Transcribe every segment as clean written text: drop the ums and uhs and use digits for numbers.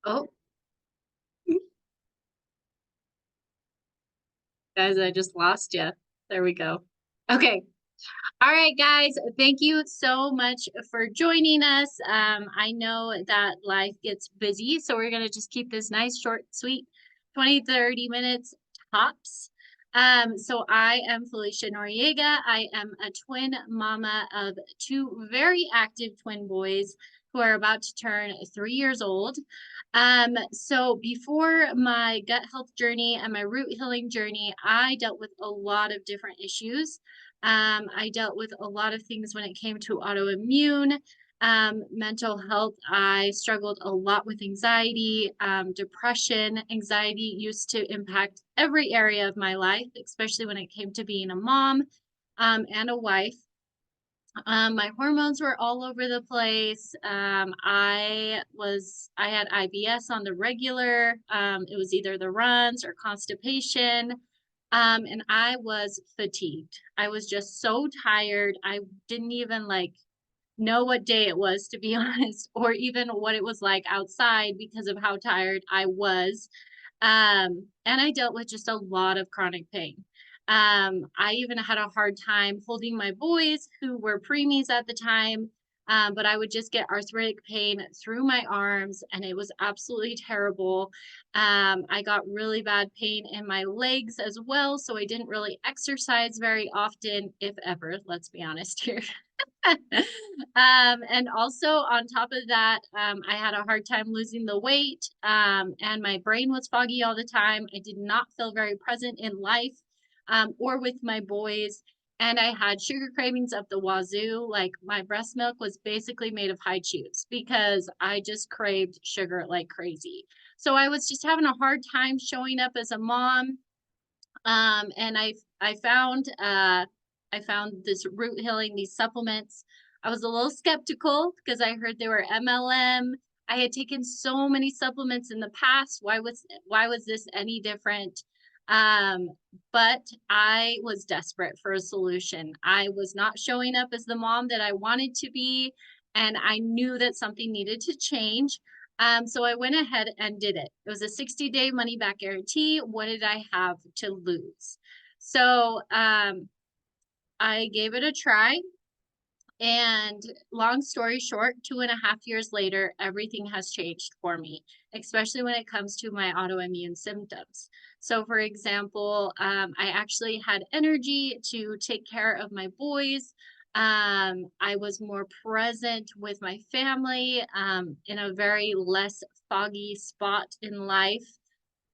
Oh, guys, I just lost you. There we go. Okay. All right, guys. Thank you so much for joining us. I know that life gets busy, so we're going to just keep this nice, short, sweet 20-30 minutes tops. So I am Felicia Noriega. I am a twin mama of two very active twin boys who are about to turn 3 years old. So before my gut health journey and my root healing journey, I dealt with a lot of different issues. I dealt with a lot of things when it came to autoimmune, mental health. I struggled a lot with anxiety, depression. Anxiety used to impact every area of my life, especially when it came to being a mom, and a wife. My hormones were all over the place. I had IBS on the regular. It was either the runs or constipation. And I was fatigued. I was just so tired. I didn't even know what day it was, to be honest, or even what it was like outside because of how tired I was. And I dealt with just a lot of chronic pain. I even had a hard time holding my boys who were preemies at the time. But I would just get arthritic pain through my arms, and it was absolutely terrible. I got really bad pain in my legs as well, so I didn't really exercise very often, if ever, let's be honest here. And also on top of that, I had a hard time losing the weight, and my brain was foggy all the time. I did not feel very present in life, or with my boys. And I had sugar cravings up the wazoo. Like my breast milk was basically made of high chews because I just craved sugar like crazy. So I was just having a hard time showing up as a mom. And I found I found this root healing, these supplements. I was a little skeptical because I heard they were MLM. I had taken so many supplements in the past. Why was this any different? Um, but I was desperate for a solution. I was not showing up as the mom that I wanted to be, and I knew that something needed to change. So I went ahead and did it. It was a 60-day money back guarantee. What did I have to lose? So I gave it a try. And long story short, 2.5 years later, everything has changed for me, especially when it comes to my autoimmune symptoms. So, for example, I actually had energy to take care of my boys. I was more present with my family, in a very less foggy spot in life.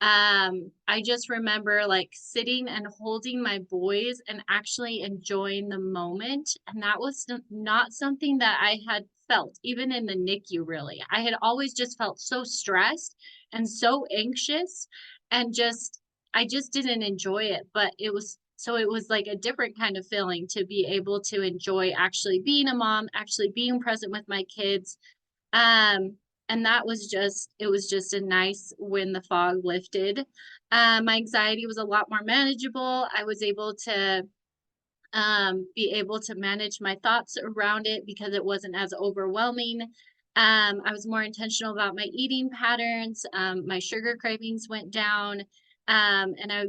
I just remember like sitting and holding my boys and actually enjoying the moment. And that was not something that I had felt, even in the NICU, really. I had always just felt so stressed and so anxious, and I just didn't enjoy it. But it was like a different kind of feeling to be able to enjoy actually being a mom, actually being present with my kids. Um, and that was it was just a nice when the fog lifted. My anxiety was a lot more manageable. I was able to be able to manage my thoughts around it because it wasn't as overwhelming. I was more intentional about my eating patterns. My sugar cravings went down, and I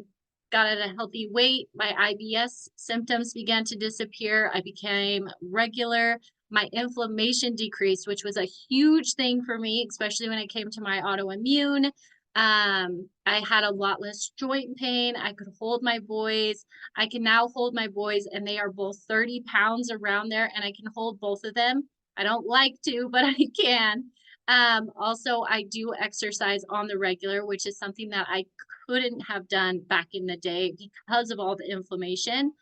got at a healthy weight. My IBS symptoms began to disappear. I became regular. My inflammation decreased, which was a huge thing for me, especially when it came to my autoimmune. I had a lot less joint pain. I could hold my boys. I can now hold my boys, and they are both 30 pounds around there, and I can hold both of them. I don't like to, but I can. Also, I do exercise on the regular, which is something that I couldn't have done back in the day because of all the inflammation.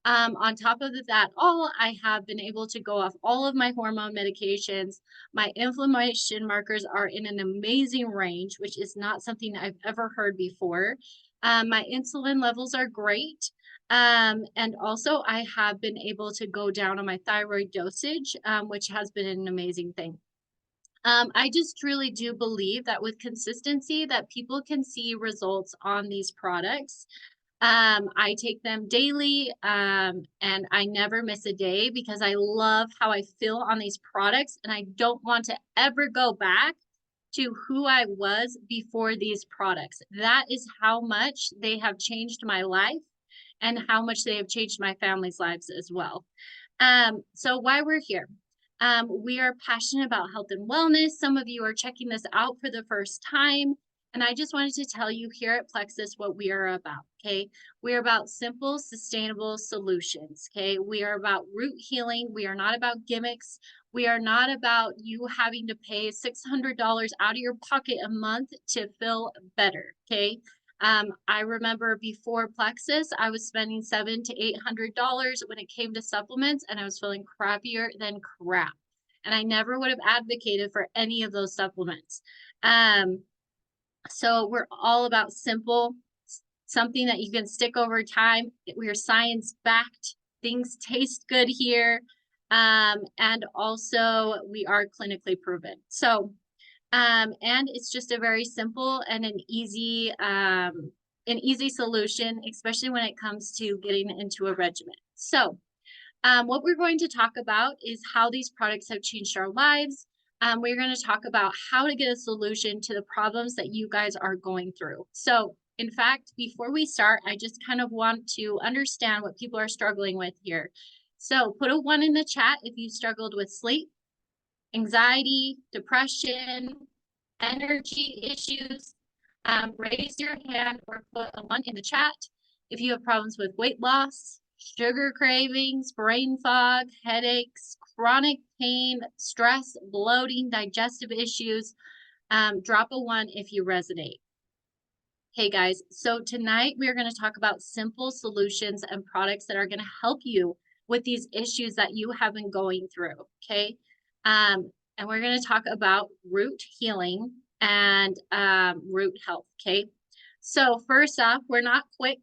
On top of that, I have been able to go off all of my hormone medications. My inflammation markers are in an amazing range, which is not something I've ever heard before. My insulin levels are great. And also, I have been able to go down on my thyroid dosage, which has been an amazing thing. I just truly do believe that with consistency, that people can see results on these products. I take them daily, and I never miss a day because I love how I feel on these products, and I don't want to ever go back to who I was before these products. That is how much they have changed my life and how much they have changed my family's lives as well. So why we're here. We are passionate about health and wellness. Some of you are checking this out for the first time. And I just wanted to tell you here at Plexus what we are about, okay? We are about simple, sustainable solutions, okay? We are about root healing. We are not about gimmicks. We are not about you having to pay $600 out of your pocket a month to feel better, okay? I remember before Plexus, I was spending $700 to $800 when it came to supplements, and I was feeling crappier than crap. And I never would have advocated for any of those supplements. So we're all about simple, something that you can stick over time. We're science-backed. Things taste good here. And also we are clinically proven. So and it's just a very simple and an easy solution, especially when it comes to getting into a regimen. So what we're going to talk about is how these products have changed our lives. We're going to talk about how to get a solution to the problems that you guys are going through. So in fact, before we start, I just kind of want to understand what people are struggling with here. So put a 1 in the chat if you struggled with sleep, anxiety, depression, energy issues. Raise your hand or put a 1 in the chat if you have problems with weight loss, sugar cravings, brain fog, headaches, chronic pain, stress, bloating, digestive issues. Drop a 1 if you resonate. Hey guys, so tonight we are going to talk about simple solutions and products that are going to help you with these issues that you have been going through, okay? And we're going to talk about root healing and root health, okay? So first off, we're not quick.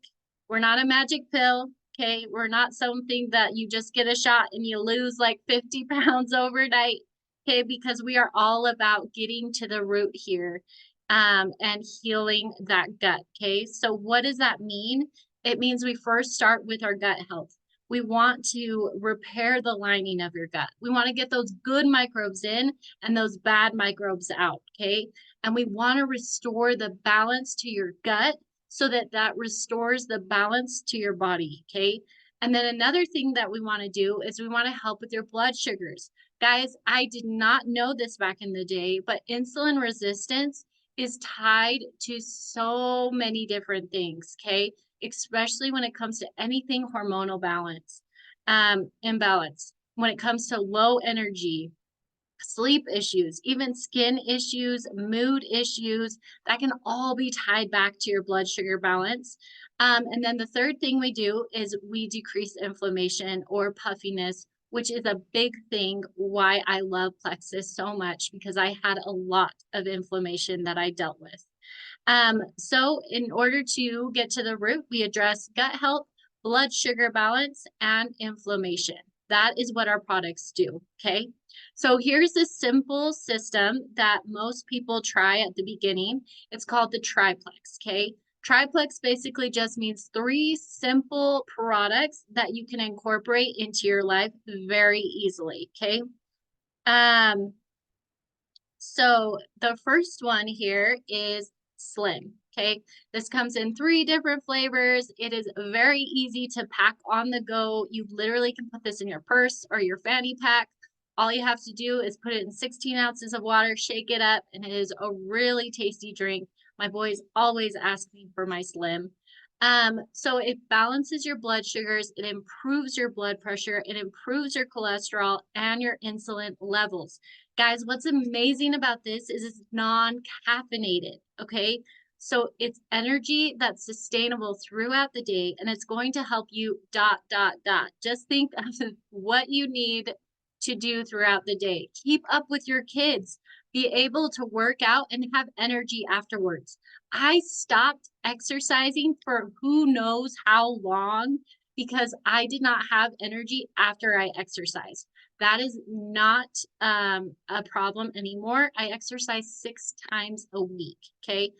We're not a magic pill, okay? We're not something that you just get a shot and you lose like 50 pounds overnight, okay? Because we are all about getting to the root here and healing that gut, okay? So what does that mean? It means we first start with our gut health. We want to repair the lining of your gut. We want to get those good microbes in and those bad microbes out, okay? And we want to restore the balance to your gut so that that restores the balance to your body, okay? And then another thing that we want to do is we want to help with your blood sugars. Guys, I did not know this back in the day, but insulin resistance is tied to so many different things, okay? Especially when it comes to anything hormonal imbalance. When it comes to low energy, sleep issues, even skin issues, mood issues, that can all be tied back to your blood sugar balance. And then the third thing we do is we decrease inflammation or puffiness, which is a big thing why I love Plexus so much, because I had a lot of inflammation that I dealt with. So in order to get to the root, we address gut health, blood sugar balance, and inflammation. That is what our products do, okay? So here's a simple system that most people try at the beginning. It's called the triplex, okay? Triplex basically just means 3 simple products that you can incorporate into your life very easily, okay? So the first one here is Slim, okay? This comes in 3 different flavors. It is very easy to pack on the go. You literally can put this in your purse or your fanny pack. All you have to do is put it in 16 ounces of water, shake it up, and it is a really tasty drink. My boys always ask me for my Slim. So it balances your blood sugars, it improves your blood pressure, it improves your cholesterol and your insulin levels. Guys, what's amazing about this is it's non-caffeinated, okay? So it's energy that's sustainable throughout the day, and it's going to help you ... Just think of what you need to do throughout the day. Keep up with your kids. Be able to work out and have energy afterwards. I stopped exercising for who knows how long because I did not have energy after I exercised. That is not a problem anymore. I exercise 6 times a week, okay?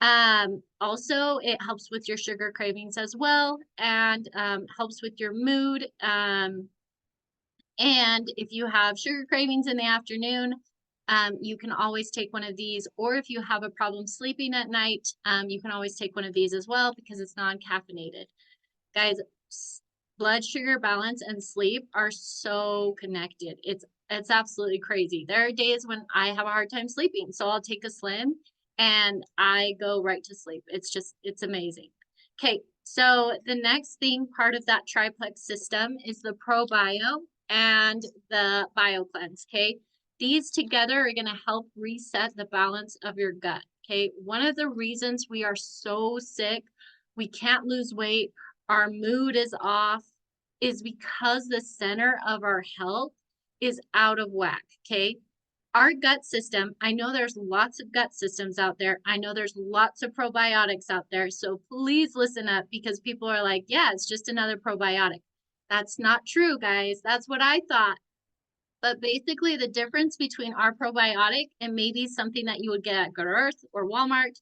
Also, it helps with your sugar cravings as well, and helps with your mood. And if you have sugar cravings in the afternoon, You can always take one of these, or if you have a problem sleeping at night, you can always take one of these as well because it's non-caffeinated. Guys, blood sugar balance and sleep are so connected. It's absolutely crazy. There are days when I have a hard time sleeping, so I'll take a Slim and I go right to sleep. It's amazing. Okay, so the next thing, part of that triplex system, is the ProBio and the BioCleanse, okay? These together are going to help reset the balance of your gut, okay? One of the reasons we are so sick, we can't lose weight, our mood is off, is because the center of our health is out of whack, okay? Our gut system, I know there's lots of gut systems out there. I know there's lots of probiotics out there. So please listen up, because people are like, yeah, it's just another probiotic. That's not true, guys. That's what I thought. But basically, the difference between our probiotic and maybe something that you would get at Good Earth or Walmart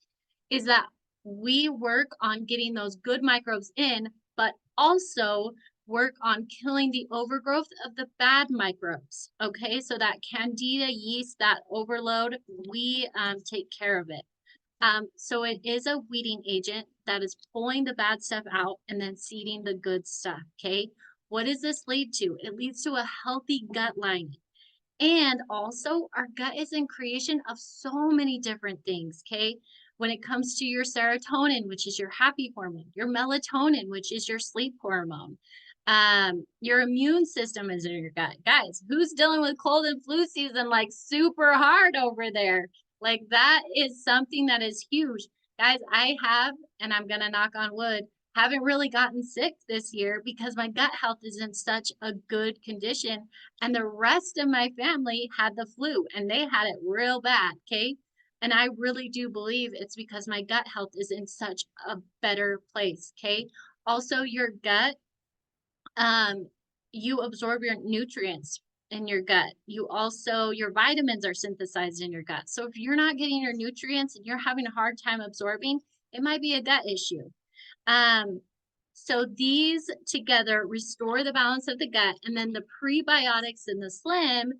is that we work on getting those good microbes in, but also work on killing the overgrowth of the bad microbes. Okay, so that candida yeast, that overload, we take care of it. So it is a weeding agent that is pulling the bad stuff out and then seeding the good stuff. Okay, what does this lead to? It leads to a healthy gut lining. And also, our gut is in creation of so many different things, okay? When it comes to your serotonin, which is your happy hormone, your melatonin, which is your sleep hormone, your immune system is in your gut. Guys, who's dealing with cold and flu season like super hard over there? Like, that is something that is huge. Guys, I have, and I'm going to knock on wood, haven't really gotten sick this year because my gut health is in such a good condition, and the rest of my family had the flu and they had it real bad, okay? And I really do believe it's because my gut health is in such a better place, okay? Also, your gut, you absorb your nutrients in your gut. You also, your vitamins are synthesized in your gut. So if you're not getting your nutrients and you're having a hard time absorbing, it might be a gut issue. So these together restore the balance of the gut, and then the prebiotics in the Slim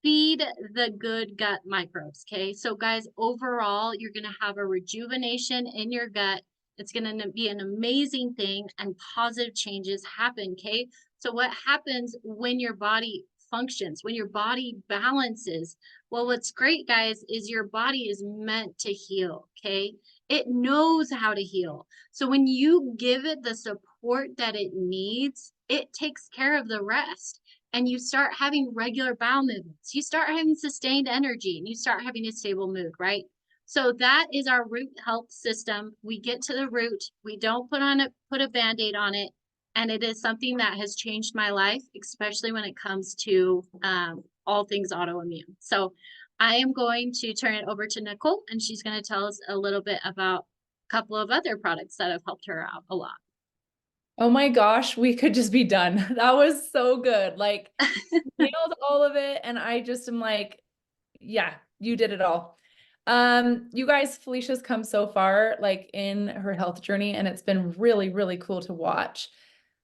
feed the good gut microbes, okay? So guys, overall, you're going to have a rejuvenation in your gut. It's going to be an amazing thing, and positive changes happen, okay? So what happens when your body functions, when your body balances? Well, what's great, guys, is your body is meant to heal, okay? It knows how to heal. So when you give it the support that it needs, it takes care of the rest. And you start having regular bowel movements. You start having sustained energy, and you start having a stable mood, right? So that is our root health system. We get to the root. We don't put a Band-Aid on it. And it is something that has changed my life, especially when it comes to all things autoimmune. So I am going to turn it over to Nicole, and she's going to tell us a little bit about a couple of other products that have helped her out a lot. Oh my gosh, we could just be done. That was so good. Like, nailed all of it. And I just am like, yeah, you did it all. You guys, Felicia's come so far, like in her health journey, and it's been really, really cool to watch.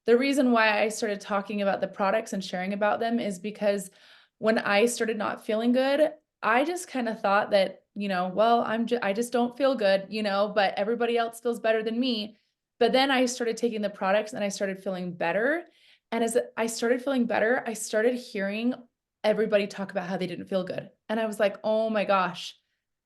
The reason why I started talking about the products and sharing about them is because when I started not feeling good, I just kind of thought that, well, I just don't feel good, but everybody else feels better than me. But then I started taking the products and I started feeling better. And as I started feeling better, I started hearing everybody talk about how they didn't feel good. And I was like, oh my gosh,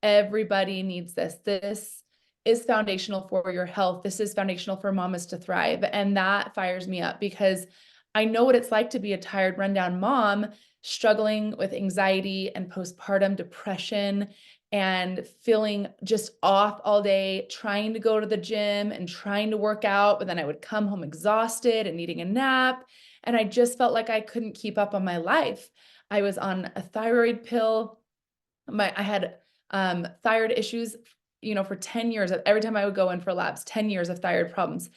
everybody needs this. This is foundational for your health. This is foundational for mamas to thrive. And that fires me up because I know what it's like to be a tired, rundown mom struggling with anxiety and postpartum depression and feeling just off all day, trying to go to the gym and trying to work out, but then I would come home exhausted and needing a nap. And I just felt like I couldn't keep up on my life. I was on a thyroid pill. I had thyroid issues, for 10 years. Every time I would go in for labs, 10 years of thyroid problems.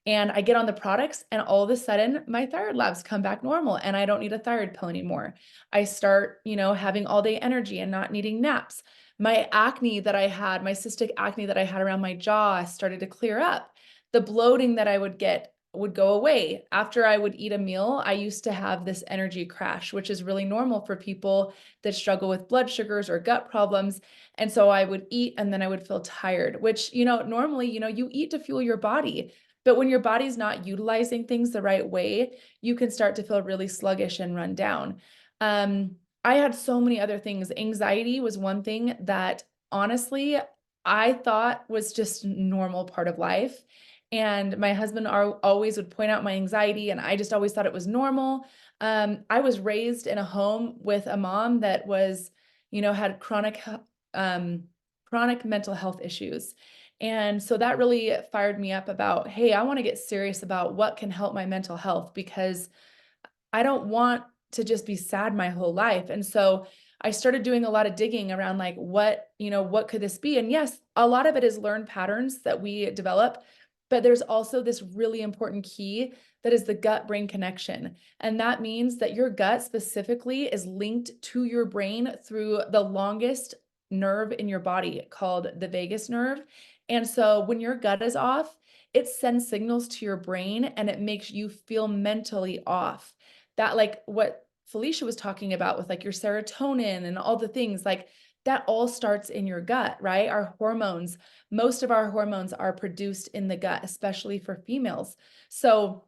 And I get on the products and all of a sudden my thyroid labs come back normal and I don't need a thyroid pill anymore. I start, having all day energy and not needing naps. My acne that I had, my cystic acne that I had around my jaw started to clear up. The bloating that I would get would go away. After I would eat a meal, I used to have this energy crash, which is really normal for people that struggle with blood sugars or gut problems. And so I would eat and then I would feel tired, which, normally, you eat to fuel your body. But when your body's not utilizing things the right way, you can start to feel really sluggish and run down. I had so many other things. Anxiety was one thing that honestly, I thought was just normal part of life. And my husband always would point out my anxiety, and I just always thought it was normal. I was raised in a home with a mom that was, had chronic mental health issues. And so that really fired me up about, hey, I want to get serious about what can help my mental health, because I don't want to just be sad my whole life. And so I started doing a lot of digging around like what could this be? And yes, a lot of it is learned patterns that we develop, but there's also this really important key that is the gut brain connection. And that means that your gut specifically is linked to your brain through the longest nerve in your body called the vagus nerve. And so when your gut is off, it sends signals to your brain and it makes you feel mentally off. That, like what Felicia was talking about with like your serotonin and all the things, like that all starts in your gut, right? Our hormones, most of our hormones are produced in the gut, especially for females. So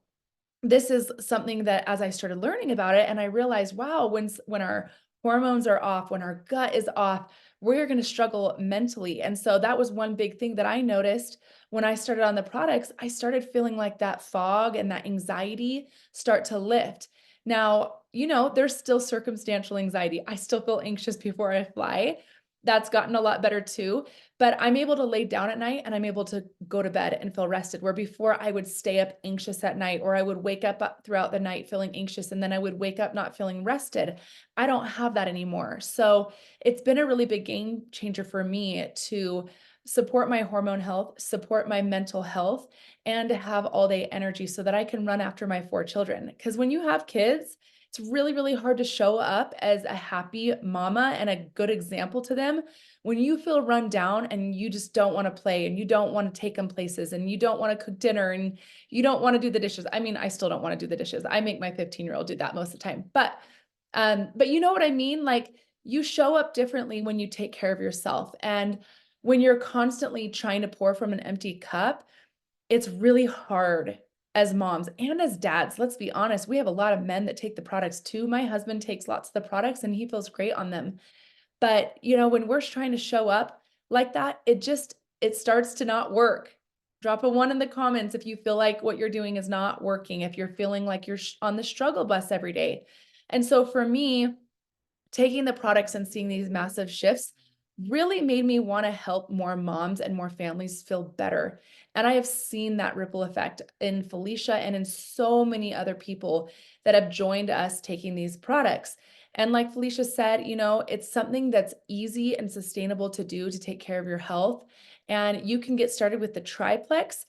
this is something that as I started learning about it, and I realized, wow, when our hormones are off, when our gut is off, we're going to struggle mentally. And so that was one big thing that I noticed when I started on the products. I started feeling like that fog and that anxiety start to lift. Now, there's still circumstantial anxiety. I still feel anxious before I fly. That's gotten a lot better too. But I'm able to lay down at night and I'm able to go to bed and feel rested, where before I would stay up anxious at night, or I would wake up throughout the night feeling anxious and then I would wake up not feeling rested. I don't have that anymore. So it's been a really big game changer for me to support my hormone health, support my mental health, and to have all day energy so that I can run after my 4 children. Because when you have kids, it's really, really hard to show up as a happy mama and a good example to them when you feel run down and you just don't want to play and you don't want to take them places and you don't want to cook dinner and you don't want to do the dishes. I mean, I still don't want to do the dishes. I make my 15-year-old do that most of the time. But you know what I mean? Like, you show up differently when you take care of yourself. And when you're constantly trying to pour from an empty cup, it's really hard as moms and as dads. Let's be honest. We have a lot of men that take the products too. My husband takes lots of the products and he feels great on them. But, when we're trying to show up like that, it starts to not work. Drop a 1 in the comments if you feel like what you're doing is not working, if you're feeling like you're on the struggle bus every day. And so for me, taking the products and seeing these massive shifts really made me want to help more moms and more families feel better. And I have seen that ripple effect in Felicia and in so many other people that have joined us taking these products. And like Felicia said, it's something that's easy and sustainable to do to take care of your health. And you can get started with the triplex.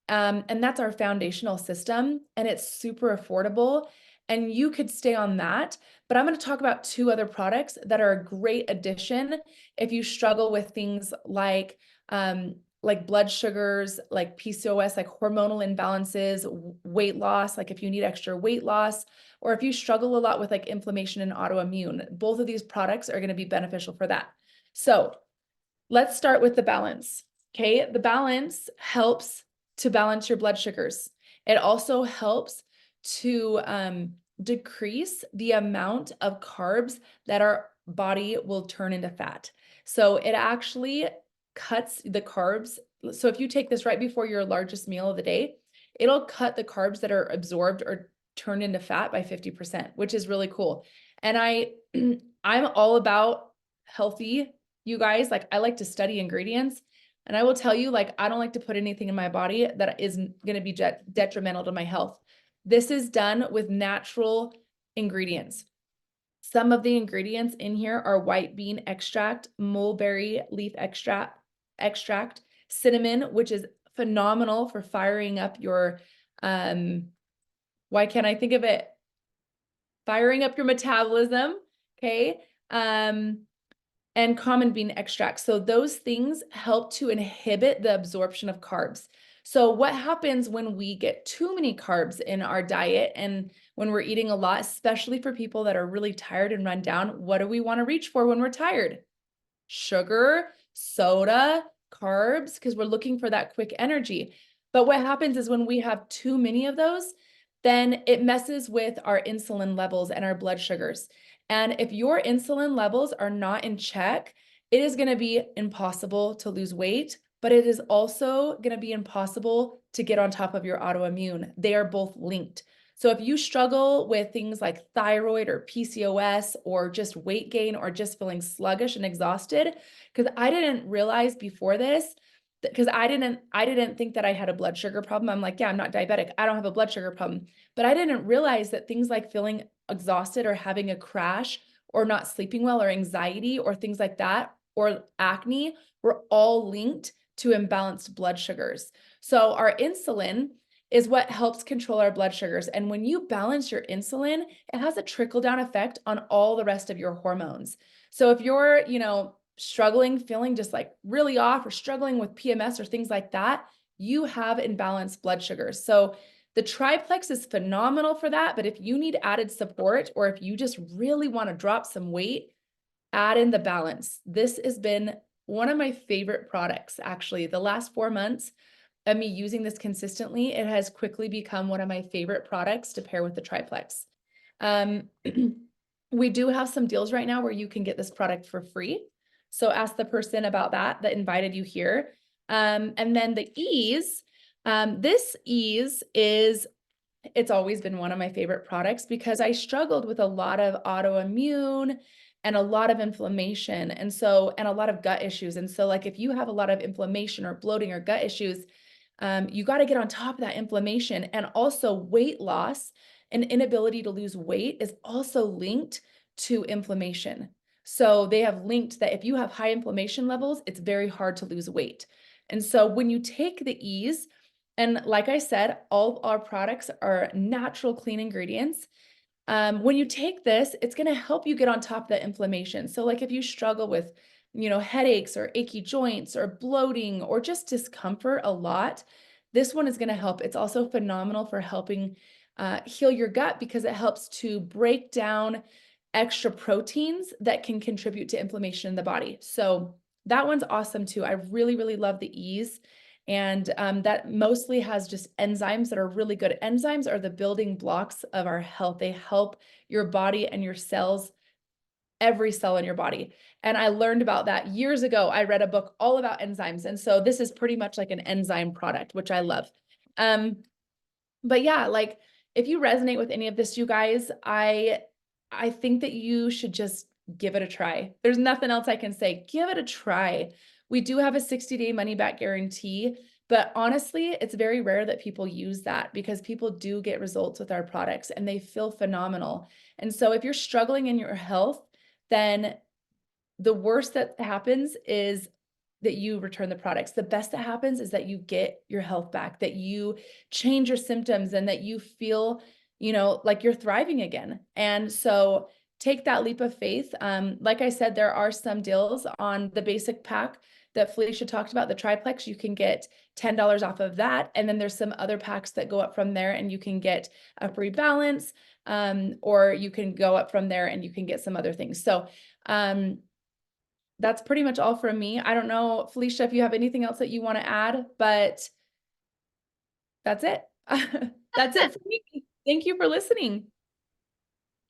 And that's our foundational system, and it's super affordable. And you could stay on that. But I'm going to talk about 2 other products that are a great addition if you struggle with things like blood sugars, like PCOS, like hormonal imbalances, weight loss, like if you need extra weight loss, or if you struggle a lot with like inflammation and autoimmune. Both of these products are going to be beneficial for that. So let's start with the balance. Okay, the balance helps to balance your blood sugars. It also helps to decrease the amount of carbs that our body will turn into fat. So it actually cuts the carbs. So if you take this right before your largest meal of the day, it'll cut the carbs that are absorbed or turned into fat by 50%, which is really cool. And I'm all about healthy, you guys. Like, I like to study ingredients, and I will tell you, like, I don't like to put anything in my body that is going to be detrimental to my health. This is done with natural ingredients. Some of the ingredients in here are white bean extract, mulberry leaf extract, cinnamon, which is phenomenal for firing up your, why can't I think of it? Firing up your metabolism. Okay. And common bean extract. So those things help to inhibit the absorption of carbs. So what happens when we get too many carbs in our diet and when we're eating a lot, especially for people that are really tired and run down, what do we want to reach for when we're tired? Sugar, soda, carbs, because we're looking for that quick energy. But what happens is when we have too many of those, then it messes with our insulin levels and our blood sugars. And if your insulin levels are not in check, it is going to be impossible to lose weight, but it is also going to be impossible to get on top of your autoimmune. They are both linked. So if you struggle with things like thyroid or PCOS or just weight gain or just feeling sluggish and exhausted, because I didn't realize before this, because I didn't think that I had a blood sugar problem. I'm like, yeah, I'm not diabetic. I don't have a blood sugar problem. But I didn't realize that things like feeling exhausted or having a crash or not sleeping well or anxiety or things like that or acne were all linked to imbalanced blood sugars. So our insulin is what helps control our blood sugars. And when you balance your insulin, it has a trickle down effect on all the rest of your hormones. So if you're, struggling, feeling just like really off or struggling with PMS or things like that, you have imbalanced blood sugars. So the triplex is phenomenal for that. But if you need added support or if you just really want to drop some weight, add in the balance. This has been one of my favorite products, actually. The last 4 months of me using this consistently, it has quickly become one of my favorite products to pair with the triplex. Um, we do have some deals right now where you can get this product for free. So ask the person about that invited you here. And then the ease, this ease is, it's always been one of my favorite products because I struggled with a lot of autoimmune and a lot of inflammation. And a lot of gut issues. And so like, if you have a lot of inflammation or bloating or gut issues, you got to get on top of that inflammation. And also weight loss and inability to lose weight is also linked to inflammation. So they have linked that if you have high inflammation levels, it's very hard to lose weight. And so when you take the ease, and like I said, all our products are natural, clean ingredients. When you take this, it's going to help you get on top of the inflammation. So like if you struggle with, headaches or achy joints or bloating or just discomfort a lot, this one is going to help. It's also phenomenal for helping heal your gut because it helps to break down extra proteins that can contribute to inflammation in the body. So that one's awesome too. I really, really love the ease. And that mostly has just enzymes that are really good. Enzymes are the building blocks of our health. They help your body and your cells, every cell in your body. And I learned about that years ago. I read a book all about enzymes. And so this is pretty much like an enzyme product, which I love. But yeah, like if you resonate with any of this, you guys, I think that you should just give it a try. There's nothing else I can say. Give it a try. We do have a 60-day money back guarantee, but honestly, it's very rare that people use that because people do get results with our products and they feel phenomenal. And so if you're struggling in your health, then the worst that happens is that you return the products. The best that happens is that you get your health back, that you change your symptoms and that you feel, like you're thriving again. And so take that leap of faith. Like I said, there are some deals on the basic pack that Felicia talked about, the triplex. You can get $10 off of that. And then there's some other packs that go up from there and you can get a free balance, or you can go up from there and you can get some other things. So, that's pretty much all from me. I don't know, Felicia, if you have anything else that you want to add, but that's it. That's it for me. Thank you for listening.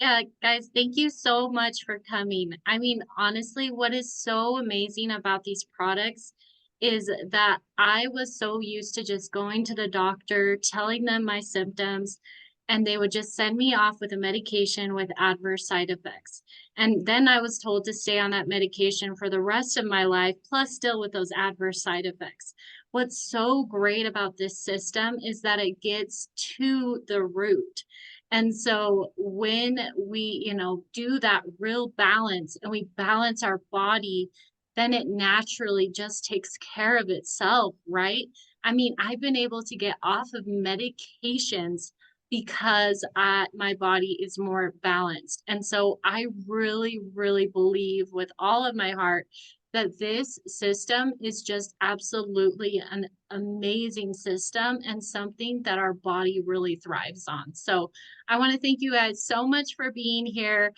Yeah, guys, thank you so much for coming. I mean, honestly, what is so amazing about these products is that I was so used to just going to the doctor, telling them my symptoms, and they would just send me off with a medication with adverse side effects. And then I was told to stay on that medication for the rest of my life, plus still with those adverse side effects. What's so great about this system is that it gets to the root. And so when we, do that real balance and we balance our body, then it naturally just takes care of itself, right? I mean, I've been able to get off of medications because my body is more balanced. And so I really, really believe with all of my heart that this system is just absolutely an amazing system and something that our body really thrives on. So I want to thank you guys so much for being here.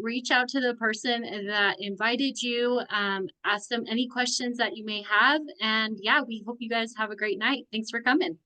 Reach out to the person that invited you, ask them any questions that you may have. And yeah, we hope you guys have a great night. Thanks for coming.